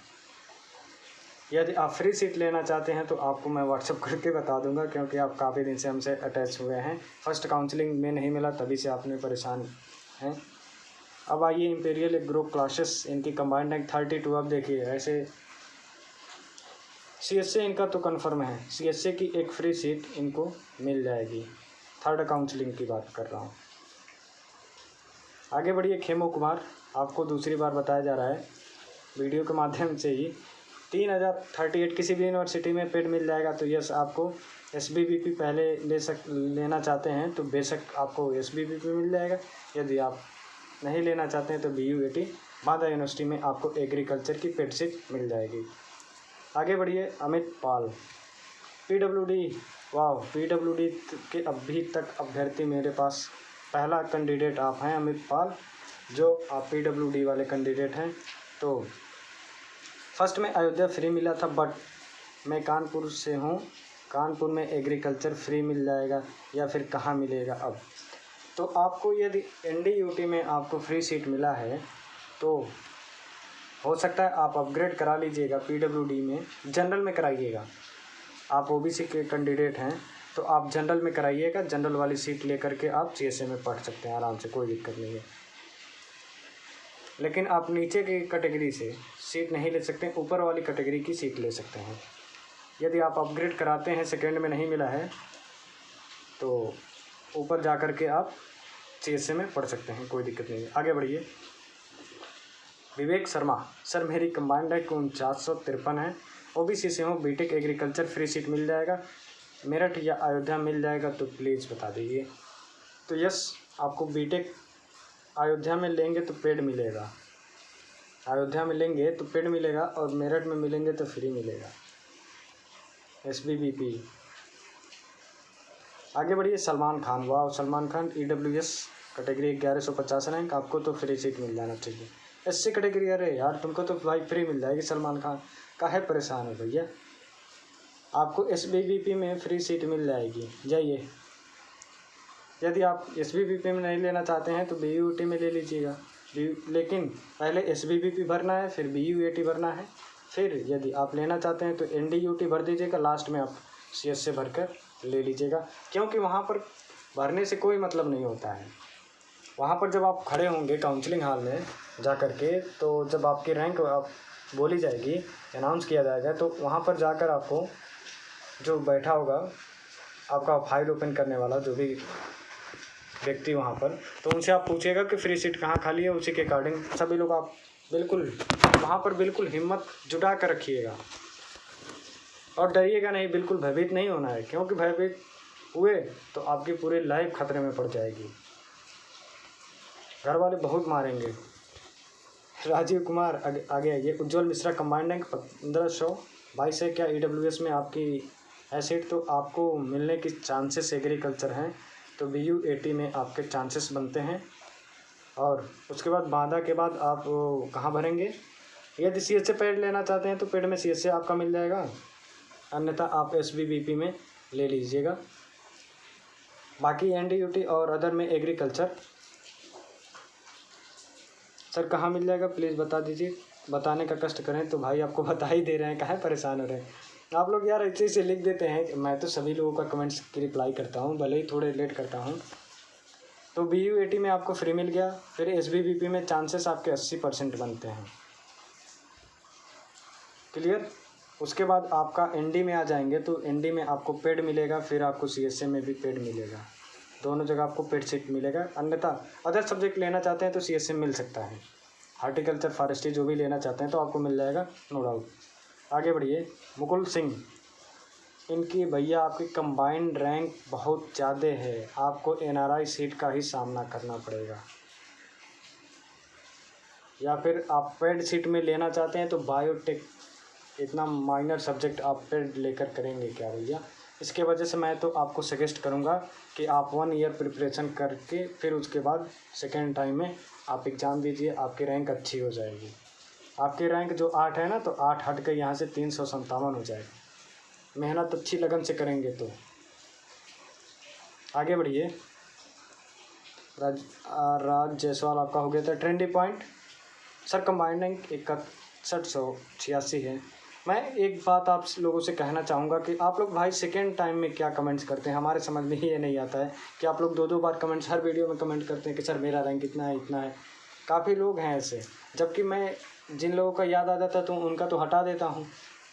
यदि आप फ्री सीट लेना चाहते हैं तो आपको मैं व्हाट्सअप करके बता दूंगा, क्योंकि आप काफ़ी दिन से हमसे अटैच हुए हैं। फर्स्ट काउंसलिंग में नहीं मिला, तभी से आपने परेशान हैं। अब आइए, इंपीरियल ग्रुप क्लासेस, इनकी कंबाइंड रैंक 32। अब देखिए, ऐसे CSA इनका तो कन्फर्म है, CSA की एक फ्री सीट इनको मिल जाएगी। 3rd काउंसलिंग की बात कर रहा हूँ। आगे बढ़िए, खेमो कुमार, आपको दूसरी बार बताया जा रहा है वीडियो के माध्यम से ही, 3038 किसी भी यूनिवर्सिटी में पेड मिल जाएगा। तो यस, आपको SBBP पहले लेना चाहते हैं तो बेशक आपको SBBP मिल जाएगा। यदि आप नहीं लेना चाहते हैं तो BUAT बांदा यूनिवर्सिटी में आपको एग्रीकल्चर की पेड सीट मिल जाएगी। आगे बढ़िए, अमित पाल PWD। वाह, PWD के अभी तक अभ्यर्थी मेरे पास पहला कैंडिडेट आप हैं अमित पाल, जो आप PWD वाले कैंडिडेट हैं। तो फर्स्ट में अयोध्या फ्री मिला था, बट मैं कानपुर से हूँ, कानपुर में एग्रीकल्चर फ्री मिल जाएगा या फिर कहाँ मिलेगा अब? तो आपको यदि NDUT में आपको फ्री सीट मिला है तो हो सकता है आप अपग्रेड करा लीजिएगा PWD में, जनरल में कराइएगा। आप OBC के कैंडिडेट हैं तो आप जनरल में कराइएगा, जनरल वाली सीट लेकर के आप CSA में पढ़ सकते हैं आराम से, कोई दिक्कत नहीं है। लेकिन आप नीचे की कैटेगरी से सीट नहीं ले सकते, ऊपर वाली कैटेगरी की सीट ले सकते हैं। यदि आप अपग्रेड कराते हैं, सेकेंड में नहीं मिला है, तो ऊपर जा कर के आप CSA में पढ़ सकते हैं, कोई दिक्कत नहीं है। आगे बढ़िए, विवेक शर्मा। सर मेरी कंबाइंड रैंक 4953 है, OBC से हूँ, BTech एग्रीकल्चर फ्री सीट मिल जाएगा, मेरठ या अयोध्या मिल जाएगा तो प्लीज़ बता दीजिए। तो यस, आपको BTech अयोध्या में लेंगे तो पेड मिलेगा, अयोध्या में लेंगे तो पेड मिलेगा, और मेरठ में मिलेंगे तो फ्री मिलेगा, SBBP। आगे बढ़िए, सलमान खान। वाह, Salman Khan EWS category 1150 rank, आपको तो फ्री सीट मिल जाना चाहिए। SC कैटेगरी, अरे यार तुमको तो भाई फ्री मिल जाएगी, सलमान खान काहे परेशान हो भैया, आपको SBBP में फ्री सीट मिल जाएगी, जाइए। यदि आप SBBP में नहीं लेना चाहते हैं तो BUAT में ले लीजिएगा, लेकिन पहले SBBP भरना है, फिर BUAT भरना है, फिर यदि आप लेना चाहते हैं तो NDUT भर दीजिएगा, लास्ट में आप CSA भर कर ले लीजिएगा। क्योंकि वहाँ पर भरने से कोई मतलब नहीं होता है, वहाँ पर जब आप खड़े होंगे काउंसलिंग हॉल में जा कर के, तो जब आपकी रैंक आप बोली जाएगी, अनाउंस किया जाएगा, तो वहाँ पर जाकर आपको जो बैठा होगा आपका फाइल ओपन करने वाला जो भी व्यक्ति वहाँ पर, तो उनसे आप पूछिएगा कि फ्री सीट कहाँ खाली है, उसी के अकॉर्डिंग सभी लोग आप बिल्कुल वहाँ पर बिल्कुल हिम्मत जुटा कर रखिएगा और डरिएगा नहीं, बिल्कुल भयभीत नहीं होना है, क्योंकि भयभीत हुए तो आपकी पूरी लाइफ खतरे में पड़ जाएगी, घर वाले बहुत मारेंगे। राजीव कुमार आगे आइए। उज्जवल मिश्रा कंबाइंड रैंक 1522 है, क्या EWS में आपकी है सीट? तो आपको मिलने की चांसेस एग्रीकल्चर हैं, तो BUAT में आपके चांसेस बनते हैं। और उसके बाद बांदा के बाद आप कहाँ भरेंगे? यदि CSA पेड लेना चाहते हैं तो पेड में CSA आपका मिल जाएगा, अन्यथा आप SBBP में ले लीजिएगा। बाकी NDUT और अदर में एग्रीकल्चर सर कहाँ मिल जाएगा, प्लीज़ बता दीजिए, बताने का कष्ट करें। तो भाई आपको बता ही दे रहे हैं, काहे परेशान हो रहे हैं आप लोग यार, ऐसे से लिख देते हैं। मैं तो सभी लोगों का कमेंट्स की रिप्लाई करता हूँ, भले ही थोड़े लेट करता हूँ। तो BUAT में आपको फ्री मिल गया, फिर SBBP में चांसेस आपके 80% बनते हैं, क्लियर। उसके बाद आपका ND में आ जाएंगे तो ND में आपको पेड मिलेगा, फिर आपको CSA में भी पेड मिलेगा, दोनों जगह आपको पेड सीट मिलेगा। अन्यथा अदर सब्जेक्ट लेना चाहते हैं तो CSA मिल सकता है, हार्टिकल्चर फॉरेस्ट्री जो भी लेना चाहते हैं तो आपको मिल जाएगा, नो डाउट। आगे बढ़िए, मुकुल सिंह। इनकी भैया आपकी कंबाइंड रैंक बहुत ज़्यादा है, आपको NRI सीट का ही सामना करना पड़ेगा, या फिर आप पेड सीट में लेना चाहते हैं तो बायोटेक, इतना माइनर सब्जेक्ट आप पेड लेकर करेंगे क्या भैया? इसके वजह से मैं तो आपको सजेस्ट करूंगा कि आप 1 ईयर प्रिपरेशन करके फिर उसके बाद सेकेंड टाइम में आप एग्ज़ाम दीजिए, आपकी रैंक अच्छी हो जाएगी। आपकी रैंक जो 8 है ना, तो 8 हट के यहाँ से 357 हो जाएगा, मेहनत अच्छी लगन से करेंगे तो। आगे बढ़िए, राज जायसवाल आपका हो गया था trendy point. Sir combined rank 6186 है। मैं एक बात आप लोगों से कहना चाहूँगा कि आप लोग भाई सेकेंड टाइम में क्या कमेंट्स करते हैं, हमारे समझ में ये नहीं आता है कि आप लोग 2-2 बार कमेंट्स हर वीडियो में कमेंट करते हैं कि सर मेरा रैंक इतना है इतना है। काफ़ी लोग हैं ऐसे, जबकि मैं जिन लोगों का याद आ जाता है तो उनका तो हटा देता हूँ,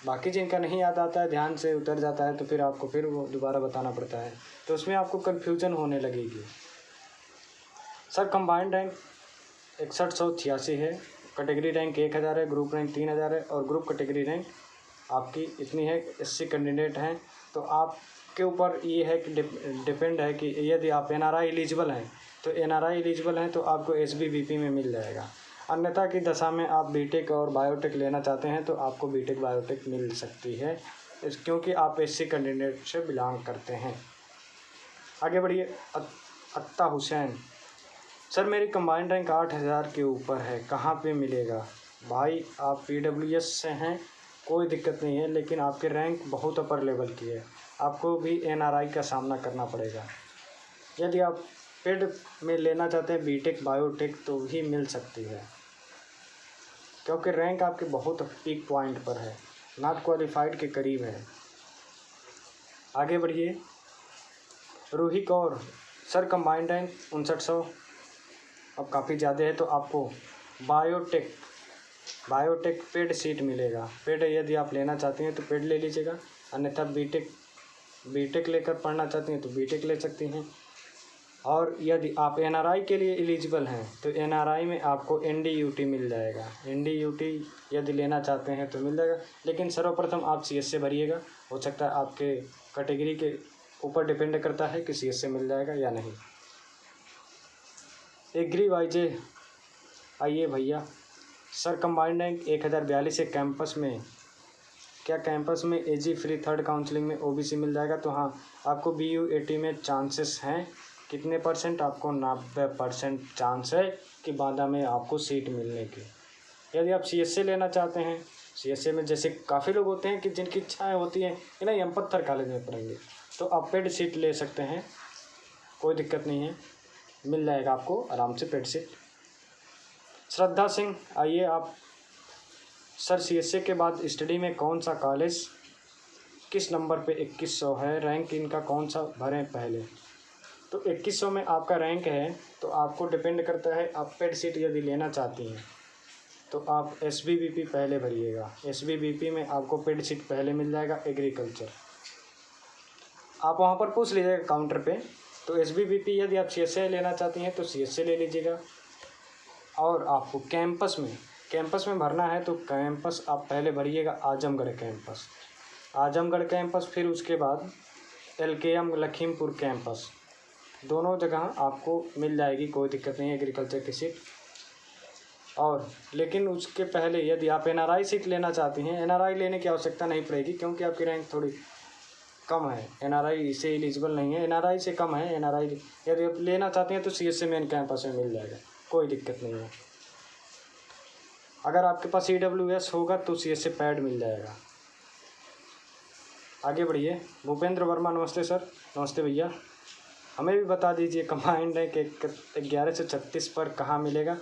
बाकी जिनका नहीं याद आता है, ध्यान से उतर जाता है, तो फिर आपको फिर वो दोबारा बताना पड़ता है, तो उसमें आपको कन्फ्यूज़न होने लगेगी। सर कंबाइंड रैंक 6186 है, कैटेगरी रैंक 1000 है, ग्रुप रैंक 3000 है, और ग्रुप कैटेगरी रैंक आपकी इतनी है। 80 कैंडिडेट हैं, तो आपके ऊपर ये है कि डिपेंड है कि यदि आप NRI एलिजिबल हैं तो एनआरआई एलिजिबल हैं तो आपको एसबीवीपी में मिल जाएगा। अन्यथा की दशा में आप बीटेक और बायोटेक लेना चाहते हैं तो आपको बीटेक बायोटेक मिल सकती है, क्योंकि आप एससी कैंडिडेट से बिलोंग करते हैं। आगे बढ़िए। अत्ता हुसैन, सर मेरी कंबाइंड रैंक 8000 के ऊपर है, कहाँ पे मिलेगा? भाई आप पीडब्ल्यूएस से हैं, कोई दिक्कत नहीं है, लेकिन आपकी रैंक बहुत अपर लेवल की है, आपको भी एनआरआई का सामना करना पड़ेगा। यदि आप पेड में लेना चाहते हैं बीटेक बायोटेक तो भी मिल सकती है, क्योंकि रैंक आपके बहुत पीक पॉइंट पर है, नॉट क्वालिफाइड के करीब है। आगे बढ़िए। Roohi Kaur, sir combined rank 5900, अब काफ़ी ज़्यादा है, तो आपको बायोटेक पेड सीट मिलेगा। पेड यदि आप लेना चाहते हैं तो पेड ले लीजिएगा, अन्यथा बीटेक लेकर पढ़ना चाहती हैं तो बीटेक ले सकती हैं। और यदि आप एनआरआई के लिए एलिजिबल हैं तो एनआरआई में आपको एनडीयूटी मिल जाएगा। एनडीयूटी यदि लेना चाहते हैं तो मिल जाएगा, लेकिन सर्वप्रथम आप सीएसए भरिएगा, हो सकता है आपके कैटेगरी के ऊपर डिपेंड करता है कि सीएसए मिल जाएगा या नहीं। एग्री वाईजे, आइए भैया। सर कंबाइंड रैंक 1042 है, कैंपस में क्या कैंपस में एजी फ्री थर्ड काउंसलिंग में ओबीसी मिल जाएगा? तो हाँ, आपको BU80 में चांसेस हैं। कितने परसेंट? आपको 90% चांस है कि बांदा में आपको सीट मिलने की। यदि आप सीएसए लेना चाहते हैं, सीएसए में जैसे काफ़ी लोग होते हैं कि जिनकी इच्छाएं होती हैं कि नहीं हम पत्थर कॉलेज में पढ़ेंगे, तो आप पेड सीट ले सकते हैं, कोई दिक्कत नहीं है, मिल जाएगा आपको आराम से पेड सीट। श्रद्धा सिंह, आइए आप। सर सीएसए के बाद स्टडी में कौन सा कॉलेज किस नंबर पे 2100 है, रैंक इनका कौन सा भरें पहले? तो 2100 में आपका रैंक है, तो आपको डिपेंड करता है, आप पेड सीट यदि लेना चाहती हैं तो आप एसबीवीपी पहले भरिएगा। एसबीवीपी में आपको पेड सीट पहले मिल जाएगा, एग्रीकल्चर। आप वहाँ पर पूछ लीजिएगा काउंटर पे। तो एसबीवीपी यदि आप सीएसए लेना चाहती हैं तो सीएसए ले लीजिएगा। और आपको कैंपस में भरना है तो कैंपस आप पहले भरिएगा, आजमगढ़ कैंपस, फिर उसके बाद LKM लखीमपुर कैंपस, दोनों जगह आपको मिल जाएगी, कोई दिक्कत नहीं है एग्रीकल्चर की सीट। और लेकिन उसके पहले यदि आप एनआरआई सीट लेना चाहती हैं, एनआरआई लेने की आवश्यकता नहीं पड़ेगी, क्योंकि आपकी रैंक थोड़ी कम है, एनआरआई से एलिजिबल नहीं है, एनआरआई से कम है। एनआरआई यदि आप लेना चाहते हैं तो सीएसए मेन कैंपस में मिल जाएगा, कोई दिक्कत नहीं है। अगर आपके पास EWS होगा तो सीएसए पैड मिल जाएगा। आगे बढ़िए। भूपेंद्र वर्मा, नमस्ते सर। नमस्ते भैया, हमें भी बता दीजिए कंबाइंड रैंक 11 से 36 पर कहाँ मिलेगा?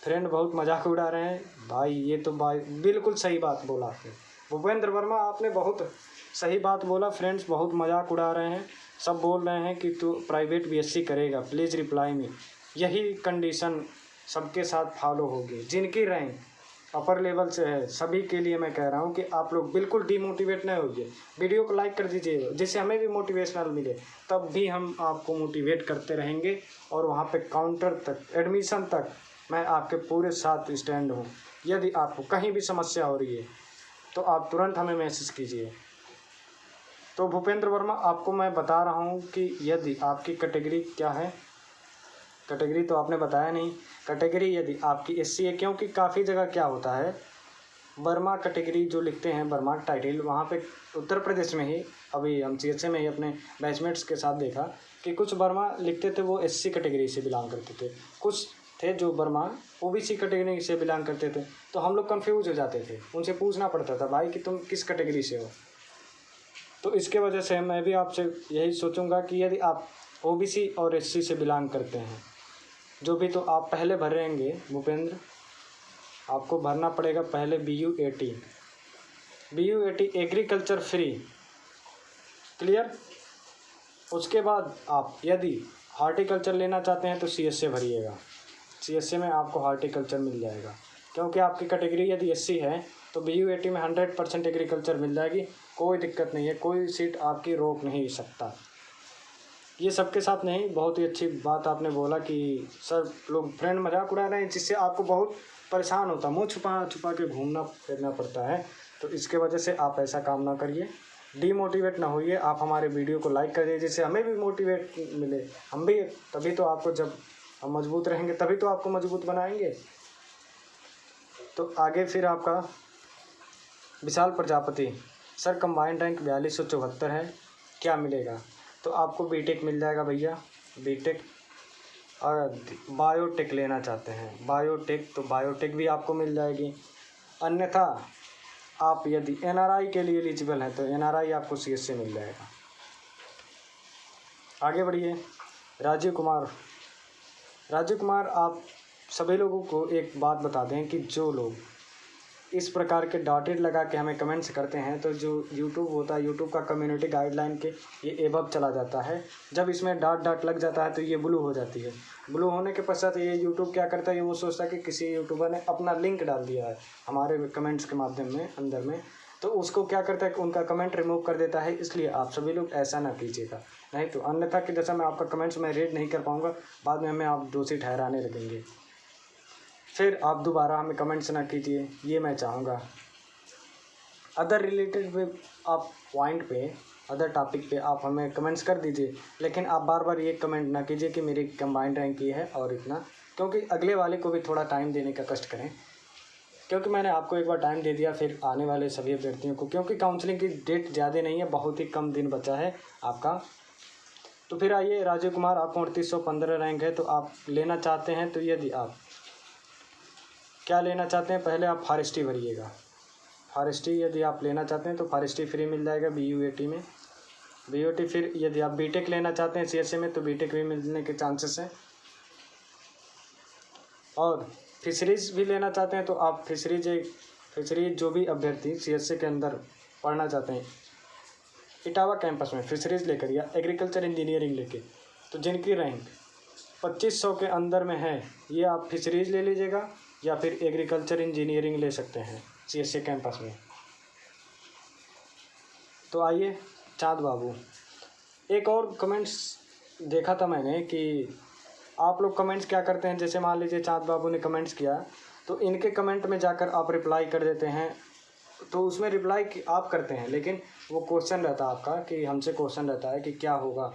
फ्रेंड बहुत मजाक उड़ा रहे हैं भाई, ये तो बिल्कुल सही बात बोला आपने भूपेंद्र वर्मा, आपने बहुत सही बात बोला। फ्रेंड्स बहुत मजाक उड़ा रहे हैं, सब बोल रहे हैं कि तू प्राइवेट BSc करेगा, प्लीज़ रिप्लाई में। यही कंडीशन सबके साथ फॉलो होगी, जिनकी रैंक अपर लेवल से है, सभी के लिए मैं कह रहा हूँ कि आप लोग बिल्कुल डीमोटिवेट नहीं होइए। वीडियो को लाइक कर दीजिए, जिससे हमें भी मोटिवेशनल मिले, तब भी हम आपको मोटिवेट करते रहेंगे। और वहाँ पे काउंटर तक, एडमिशन तक मैं आपके पूरे साथ स्टैंड हूँ। यदि आपको कहीं भी समस्या हो रही है तो आप तुरंत हमें मैसेज कीजिए। तो भूपेंद्र वर्मा, आपको मैं बता रहा हूँ कि यदि आपकी कैटेगरी क्या है, कैटेगरी तो आपने बताया नहीं। कैटेगरी यदि आपकी SC है, क्योंकि काफ़ी जगह क्या होता है, वर्मा कैटेगरी जो लिखते हैं, वर्मा टाइटल, वहाँ पे उत्तर प्रदेश में ही, अभी हम CSA में ही अपने बैचमेट्स के साथ देखा कि कुछ वर्मा लिखते थे वो SC कैटेगरी से बिलोंग करते थे, कुछ थे जो वर्मा OBC कैटेगरी से बिलोंग करते थे। तो हम लोग कन्फ्यूज हो जाते थे, उनसे पूछना पड़ता था भाई कि तुम किस कैटेगरी से हो। तो इसके वजह से मैं भी आपसे यही सोचूंगा कि यदि आप OBC और SC से बिलोंग करते हैं, जो भी, तो आप पहले भरेंगे भूपेंद्र, आपको भरना पड़ेगा पहले BU80 एग्रीकल्चर फ्री, क्लियर। उसके बाद आप यदि हार्टिकल्चर लेना चाहते हैं तो CSA भरिएगा, CSA में आपको हार्टिकल्चर मिल जाएगा, क्योंकि आपकी कैटेगरी यदि SC है तो BU80 में 100% एग्रीकल्चर मिल जाएगी, कोई दिक्कत नहीं है, कोई सीट आपकी रोक नहीं सकता। ये सबके साथ नहीं, बहुत ही अच्छी बात आपने बोला कि सर लोग फ्रेंड मजाक उड़ा रहे हैं, जिससे आपको बहुत परेशान होता, मुँह छुपा छुपा के घूमना फिरना पड़ता है। तो इसके वजह से आप ऐसा काम ना करिए, डीमोटिवेट ना होइए, आप हमारे वीडियो को लाइक करिए, जिससे हमें भी मोटिवेट मिले। हम भी तभी तो आपको जब हम मजबूत रहेंगे तभी तो आपको मजबूत बनाएंगे। तो आगे फिर आपका विशाल प्रजापति, सर कंबाइंड रैंक 4274 है, क्या मिलेगा? तो आपको बीटेक मिल जाएगा भैया, बीटेक। और बायोटेक लेना चाहते हैं बायोटेक, तो बायोटेक भी आपको मिल जाएगी। अन्यथा आप यदि एनआरआई के लिए एलिजिबल हैं तो एनआरआई आपको सीएस से मिल जाएगा। आगे बढ़िए। राजीव कुमार, आप सभी लोगों को एक बात बता दें कि जो लोग इस प्रकार के डॉटेड लगा के हमें कमेंट्स करते हैं, तो जो यूट्यूब होता है, यूट्यूब का कम्युनिटी गाइडलाइन के ये एबव चला जाता है। जब इसमें डॉट लग जाता है तो ये ब्लू हो जाती है। ब्लू होने के पश्चात ये यूट्यूब क्या करता है, ये वो सोचता है कि किसी यूट्यूबर ने अपना लिंक डाल दिया है हमारे कमेंट्स के माध्यम में अंदर में, तो उसको क्या करता है, उनका कमेंट रिमूव कर देता है। इसलिए आप सभी लोग ऐसा ना कीजिएगा, नहीं तो अन्यथा कि जैसा मैं आपका कमेंट्स मैं रीड नहीं कर पाऊँगा, बाद में हमें आप दोषी ठहराने लगेंगे, फिर आप दोबारा हमें कमेंट्स ना कीजिए, ये मैं चाहूँगा। अदर रिलेटेड पे आप पॉइंट पे, अदर टॉपिक पे आप हमें कमेंट्स कर दीजिए, लेकिन आप बार बार ये कमेंट ना कीजिए कि मेरी कंबाइंड रैंक ये है और इतना, क्योंकि अगले वाले को भी थोड़ा टाइम देने का कष्ट करें। क्योंकि मैंने आपको एक बार टाइम दे दिया, फिर आने वाले सभी अभ्यर्थियों को, क्योंकि काउंसलिंग की डेट ज़्यादा नहीं है, बहुत ही कम दिन बचा है आपका। तो फिर आइए, राजीव कुमार, आपको 3815 रैंक है, तो आप लेना चाहते हैं, तो यदि आप क्या लेना चाहते हैं, पहले आप फॉरेस्ट्री भरिएगा। फॉरेस्ट्री यदि आप लेना चाहते हैं तो फॉरेस्ट्री फ्री मिल जाएगा BUAT में, BUAT। फिर यदि आप बीटेक लेना चाहते हैं CSA में तो बीटेक भी मिलने के चांसेस हैं। और फिशरीज़ भी लेना चाहते हैं तो आप फिशरीज जो भी अभ्यर्थी CSA के अंदर पढ़ना चाहते हैं इटावा कैंपस में फिशरीज़ लेकर या एग्रीकल्चर इंजीनियरिंग लेके, तो जिनकी रैंक 2500 के अंदर में है, ये आप फिशरीज़ ले लीजिएगा या फिर एग्रीकल्चर इंजीनियरिंग ले सकते हैं CSA कैंपस में। तो आइए, चाँद बाबू, एक और कमेंट्स देखा था मैंने कि आप लोग कमेंट्स क्या करते हैं, जैसे मान लीजिए चाँद बाबू ने कमेंट्स किया तो इनके कमेंट में जाकर आप रिप्लाई कर देते हैं, तो उसमें रिप्लाई आप करते हैं, लेकिन वो क्वेश्चन रहता है आपका कि हमसे क्वेश्चन रहता है कि क्या होगा,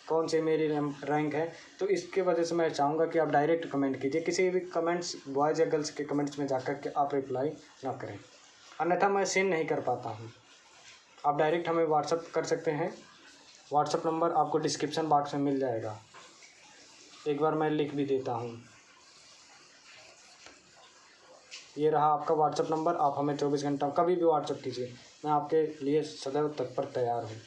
कौन सी मेरी रैंक है। तो इसके वजह से मैं चाहूँगा कि आप डायरेक्ट कमेंट कीजिए, किसी भी कमेंट्स बॉयज़ या गर्ल्स के कमेंट्स में जाकर के आप रिप्लाई ना करें, अन्यथा मैं सीन नहीं कर पाता हूँ। आप डायरेक्ट हमें व्हाट्सअप कर सकते हैं, व्हाट्सअप नंबर आपको डिस्क्रिप्शन बॉक्स में मिल जाएगा, एक बार मैं लिख भी देता हूँ। ये रहा आपका व्हाट्सअप नंबर, आप हमें 24 घंटा कभी भी व्हाट्सअप कीजिए, मैं आपके लिए सदैव तत्पर तैयार हूँ।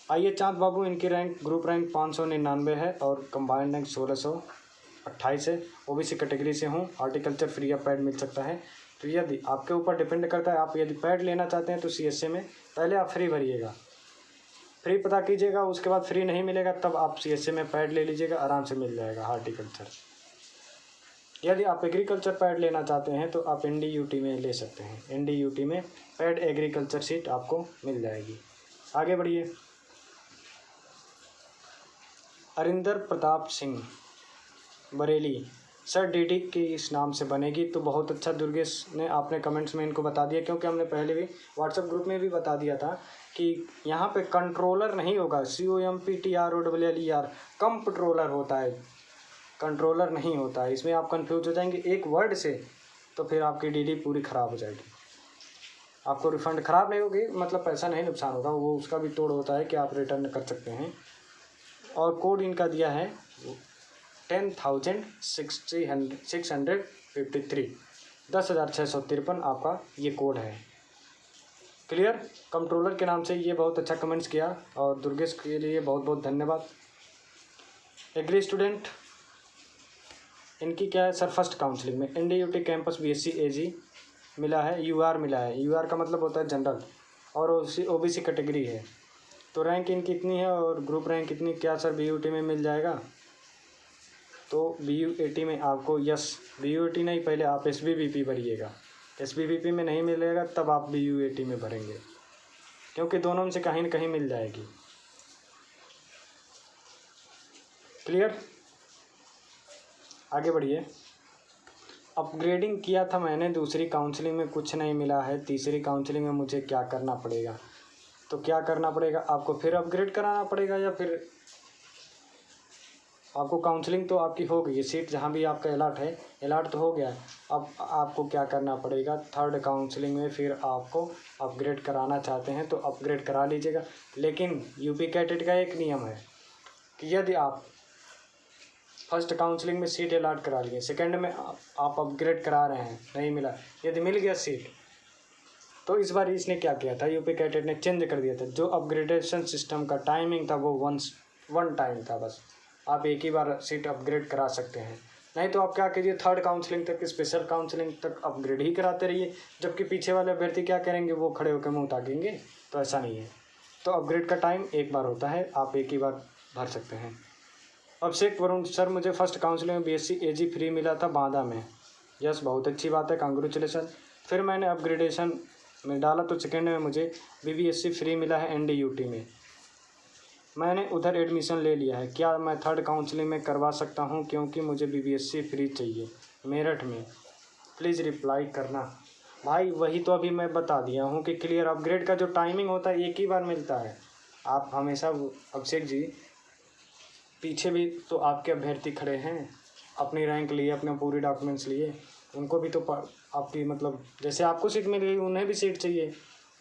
आइए, चाँद बाबू, इनकी रैंक ग्रुप रैंक 599 है और कंबाइंड रैंक 1628 है। OBC कैटेगरी से हूँ, हॉर्टिकल्चर फ्री ऑफ पैड मिल सकता है। तो यदि आपके ऊपर डिपेंड करता है, आप यदि पैड लेना चाहते हैं तो CSA में पहले आप फ्री भरिएगा, फ्री पता कीजिएगा, उसके बाद फ्री नहीं मिलेगा तब आप CSA में पैड ले लीजिएगा, आराम से मिल जाएगा हॉर्टिकल्चर। यदि आप एग्रीकल्चर पैड लेना चाहते हैं तो आप NDUT में ले सकते हैं, NDUT में पैड एग्रीकल्चर सीट आपको मिल जाएगी। आगे बढ़िए। अरिंदर प्रताप सिंह, बरेली, सर DD की इस नाम से बनेगी, तो बहुत अच्छा दुर्गेश ने आपने कमेंट्स में इनको बता दिया, क्योंकि हमने पहले भी व्हाट्सएप ग्रुप में भी बता दिया था कि यहाँ पे कंट्रोलर नहीं होगा, COMPTROLLER, कंप्ट्रोलर होता है, कंट्रोलर नहीं होता है। इसमें आप कंफ्यूज हो जाएंगे एक वर्ड से, तो फिर आपकी DD पूरी ख़राब हो जाएगी। आपको रिफ़ंड ख़राब नहीं होगी, मतलब पैसा नहीं नुकसान होगा, वो उसका भी तोड़ होता है कि आप रिटर्न कर सकते हैं। और कोड इनका दिया है 10,653, 10,653 आपका ये कोड है। क्लियर? कंट्रोलर के नाम से ये बहुत अच्छा कमेंट्स किया और दुर्गेश के लिए बहुत बहुत धन्यवाद। एग्री स्टूडेंट, इनकी क्या है सर, फर्स्ट काउंसलिंग में NDUT कैंपस BSc AG मिला है, UR मिला है, UR का मतलब होता है जनरल, और OBC कैटेगरी है। तो रैंक इनकी इतनी है और ग्रुप रैंक कितनी, क्या सर BUT में मिल जाएगा? तो BUAT में आपको, यस, BUAT नहीं, पहले आप SBVP भरिएगा, SBVP में नहीं मिलेगा तब आप BUAT में भरेंगे, क्योंकि दोनों में से कहीं न कहीं मिल जाएगी। क्लियर? आगे बढ़िए। अपग्रेडिंग किया था मैंने, दूसरी काउंसलिंग में कुछ नहीं मिला है, तीसरी काउंसलिंग में मुझे क्या करना पड़ेगा? तो क्या करना पड़ेगा, आपको फिर अपग्रेड कराना पड़ेगा या फिर आपको काउंसलिंग तो आपकी हो गई है, सीट जहाँ भी आपका अलॉट है, अलॉट तो हो गया है। अब आपको क्या करना पड़ेगा, थर्ड काउंसलिंग में फिर आपको अपग्रेड कराना चाहते हैं तो अपग्रेड करा लीजिएगा। लेकिन यूपी कैटेट का एक नियम है कि यदि आप फर्स्ट काउंसलिंग में सीट अलॉट करा लिए, सेकेंड में आप अपग्रेड करा रहे हैं, नहीं मिला, यदि मिल गया सीट, तो इस बार इसने क्या किया था, यूपी कैटेट ने चेंज कर दिया था। जो अपग्रेडेशन सिस्टम का टाइमिंग था वो वन टाइम था, बस आप एक ही बार सीट अपग्रेड करा सकते हैं। नहीं तो आप क्या कीजिए, थर्ड काउंसलिंग तक, स्पेशल काउंसलिंग तक अपग्रेड ही कराते रहिए, जबकि पीछे वाले अभ्यर्थी क्या करेंगे, वो खड़े होकर मुँह ताकेंगे। तो ऐसा नहीं है। तो अपग्रेड का टाइम एक बार होता है, आप एक ही बार भर सकते हैं। अभिषेक वरुण, सर मुझे फर्स्ट काउंसलिंग में BSc AG फ्री मिला था बांदा में। यस, बहुत अच्छी बात है, कांग्रेचुलेसन। फिर मैंने अपग्रेडेशन में डाला तो सेकेंड में मुझे BBSc फ्री मिला है NDUT में। मैंने उधर एडमिशन ले लिया है, क्या मैं थर्ड काउंसलिंग में करवा सकता हूँ, क्योंकि मुझे BBSc फ्री चाहिए मेरठ में। प्लीज़ रिप्लाई करना। भाई वही तो अभी मैं बता दिया हूँ कि क्लियर अपग्रेड का जो टाइमिंग होता है एक ही बार मिलता है। आप हमेशा, अभिषेक जी, पीछे भी तो आपके अभ्यर्थी खड़े हैं, अपनी रैंक लिए, अपने पूरे डॉक्यूमेंट्स लिए, उनको भी तो आपकी मतलब जैसे आपको सीट मिल गई उन्हें भी सीट चाहिए।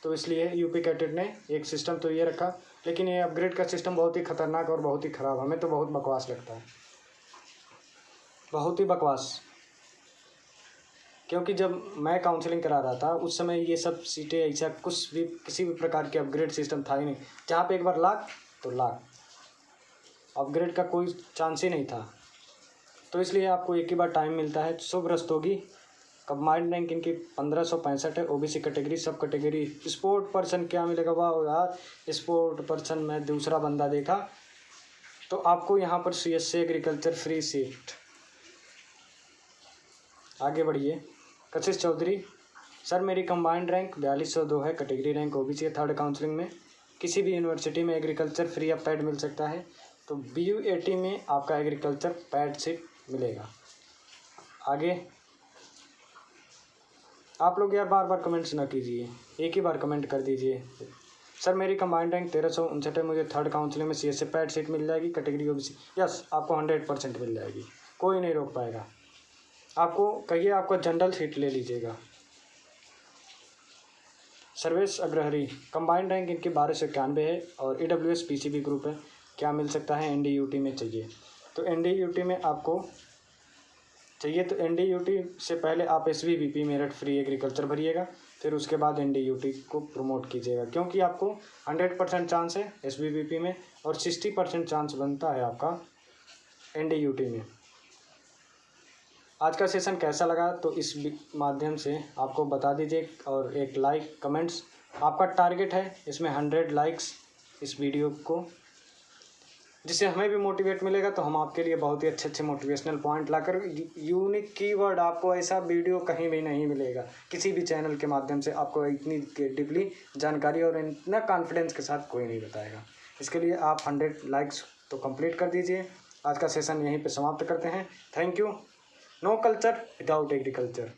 तो इसलिए यूपी कैटेट ने एक सिस्टम तो ये रखा, लेकिन ये अपग्रेड का सिस्टम बहुत ही खतरनाक और बहुत ही ख़राब, हमें तो बहुत बकवास लगता है, बहुत ही बकवास। क्योंकि जब मैं काउंसलिंग करा रहा था उस समय ये सब सीटें ऐसा कुछ भी, किसी भी प्रकार के अपग्रेड सिस्टम था ही नहीं। जहाँ पे एक बार लाख तो लाख, अपग्रेड का कोई चांस ही नहीं था। तो इसलिए आपको एक ही बार टाइम मिलता है। शुभ रस्तोगी। कंबाइंड रैंक इनकी 1565 है। OBC कैटेगरी, सब कैटेगरी। स्पोर्ट पर्सन क्या मिलेगा, वाह यार, स्पोर्ट पर्सन मैं दूसरा बंदा देखा। तो आपको यहाँ पर CSC एग्रीकल्चर फ्री सीट। आगे बढ़िए। कशिश चौधरी, सर मेरी कंबाइंड रैंक 4202 है, कैटेगरी रैंक OBC है, थर्ड काउंसलिंग में किसी भी यूनिवर्सिटी में एग्रीकल्चर फ्री ऑफ पैड मिल सकता है, तो BUAT में आपका एग्रीकल्चर पैड सीट मिलेगा। आगे आप लोग यार बार बार कमेंट्स ना कीजिए, एक ही बार कमेंट कर दीजिए। सर मेरी कंबाइंड रैंक 1359 है, मुझे थर्ड काउंसलिंग में CSC पैड सीट मिल जाएगी, कैटेगरी OBC। यस, आपको 100% मिल जाएगी, कोई नहीं रोक पाएगा। आपको कहिए आपको जनरल सीट ले लीजिएगा। सर्वेश अग्रहरी, कंबाइंड रैंक इनकी 1291 है और EWS PCB ग्रुप है, क्या मिल सकता है, NDUT में चाहिए। तो NDUT में आपको चाहिए तो NDUT से पहले आप SVBP मेरठ फ्री एग्रीकल्चर भरिएगा, फिर उसके बाद NDUT को प्रमोट कीजिएगा, क्योंकि आपको 100% चांस है SVBP में और 60% चांस बनता है आपका NDUT में। आज का सेशन कैसा लगा तो इस माध्यम से आपको बता दीजिए, और एक लाइक कमेंट्स आपका टारगेट है, इसमें 100 लाइक्स इस वीडियो को, जिससे हमें भी मोटिवेट मिलेगा। तो हम आपके लिए बहुत ही अच्छे अच्छे मोटिवेशनल पॉइंट लाकर, यूनिक कीवर्ड, आपको ऐसा वीडियो कहीं भी नहीं मिलेगा, किसी भी चैनल के माध्यम से आपको इतनी डीपली जानकारी और इतना कॉन्फिडेंस के साथ कोई नहीं बताएगा। इसके लिए आप 100 लाइक्स तो कंप्लीट कर दीजिए। आज का सेशन यहीं पे समाप्त करते हैं। Thank you. No culture without agriculture.